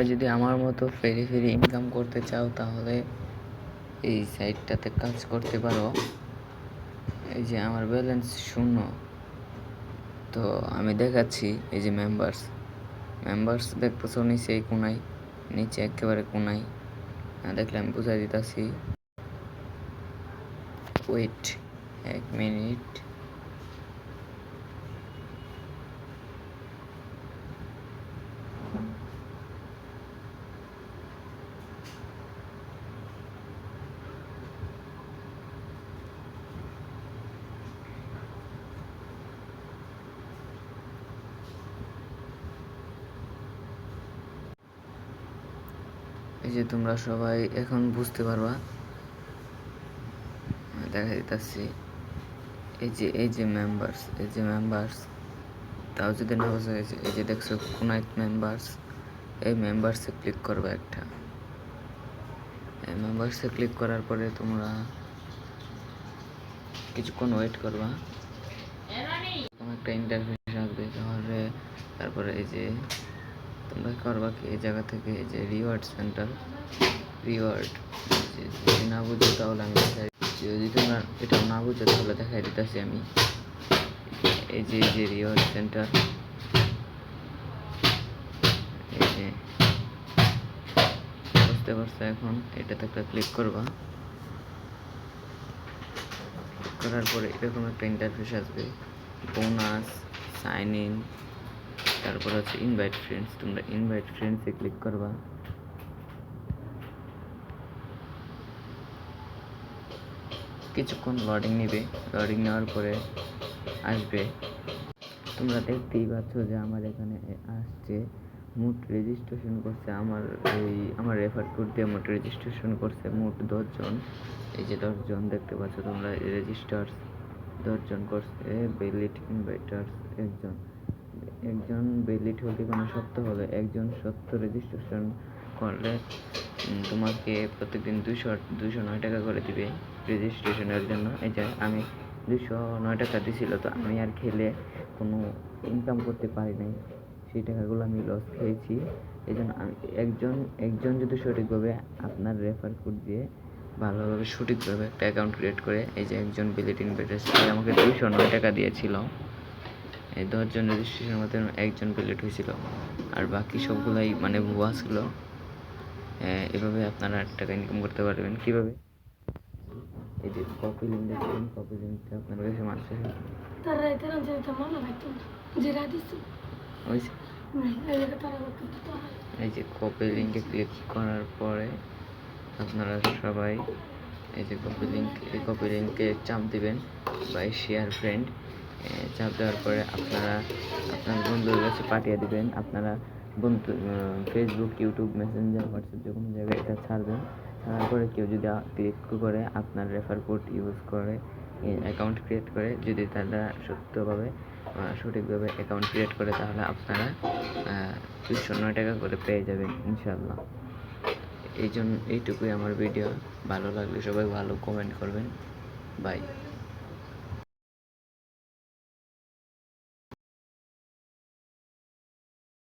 তোমরা যদি আমার মতো ফেরি ইনকাম করতে চাও তাহলে এই সাইটটাতে কাজ করতে পারো। এই যে আমার ব্যালেন্স 0, তো আমি দেখাচ্ছি। এই যে মেম্বার্স দেখতেছো নিচে এই কোনায়, নিচে একেবারে কোনায় দেখলে আমি বুঝাই দিতেছি। Wait 1 minute. এই যে তোমরা সবাই এখন বুঝতে পারবা, দেখা দিতেছি। এই যে মেম্বার্স তাও যদি না বোঝা গেছে, এই যে দেখছো কোনাইট মেম্বার্স, এই মেম্বার্সে ক্লিক করবে একটা। এই মেম্বার্সে ক্লিক করার পরে তোমরা কিছুক্ষণ ওয়েট করবা, একটা ইন্টারফেস আসবে। তারপরে এই যে তোমরা করবা কি, এই জায়গা থেকে এই যে রিওয়ার্ড সেন্টার, যদি না বুঝো তাহলে আমি দেখাই, যদি তোমরা এটা না বুঝো তাহলে দেখাই দিতেছি আমি। এই যে রিওয়ার্ড সেন্টার, এই যে বুঝতে পারছো। এখন এটাতে একটা ক্লিক করবা, ক্লিক করার পরে এরকম একটা ইন্টারফেস আসবে, বোনাস, সাইন ইন, তারপর হচ্ছে ইনভাইট ফ্রেন্ডস। তোমরা ইনভাইট ফ্রেন্ডসে ক্লিক করবা। কিছুক্ষণ লোডিং নেওয়ার পরে আসবে। তোমরা দেখতেই পাচ্ছ যে আমার এখানে আসছে মোট রেজিস্ট্রেশন করছে, আমার রেফার কোড দিয়ে মোট রেজিস্ট্রেশন করছে মোট 10 জন। এই যে 10 জন দেখতে পাচ্ছ তোমরা, রেজিস্টার্স 10 জন করছে, ভ্যালিড ইনভাইটার্স একজন ভ্যালিড হতে কোনো সত্য হলে, একজন সত্য রেজিস্ট্রেশন করলে তোমাকে প্রত্যেকদিন 209 টাকা করে দিবে রেজিস্ট্রেশনের জন্য। এই যে আমি 209 টাকা দিছিল, তো আমি আর খেলে কোনো ইনকাম করতে পারি নাই, সেই টাকাগুলো আমি লস খেয়েছি। এই জন্য আমি একজন যদি সঠিকভাবে আপনার রেফার কোড দিয়ে ভালোভাবে সঠিকভাবে একটা অ্যাকাউন্ট ক্রিয়েট করে, এই যে একজন ভ্যালিড ইনভাইটার্স আমাকে 209 টাকা দিয়েছিল, এই 10 জন রেজিস্ট্রেশনের মধ্যে একজন ভ্যালিড হয়েছিল, আর বাকি সবগুলাই মানে ভুয়া ছিল। এভাবে আপনারা টাকা ইনকাম করতে পারবেন। কিভাবে? এই যে কপি লিঙ্ক দেখবেন, কপি লিঙ্কটা আপনার কাছে মানুষের এই যে কপি লিঙ্কে ক্লিক করার পরে আপনারা সবাই এই যে কপি লিঙ্কে চাপ দিবেন বা শেয়ার ফ্রেন্ড চাপ দেওয়ার পরে আপনারা আপনার বন্ধুদের কাছে পাঠিয়ে দিবেন। আপনারা বন্ধু ফেসবুক, ইউটিউব, মেসেঞ্জার, হোয়াটসঅ্যাপ যে কোনো জায়গায় এটা ছাড়বেন। ছাড়ার পরে কেউ যদি ক্লিক করে আপনার রেফার কোড ইউজ করে অ্যাকাউন্ট ক্রিয়েট করে, যদি তারা সঠিকভাবে অ্যাকাউন্ট ক্রিয়েট করে, তাহলে আপনারা 209 টাকা করে পেয়ে যাবেন ইনশাল্লাহ। এইটুকুই আমার ভিডিও। ভালো লাগলে সবাই ভালো কমেন্ট করবেন। বাই।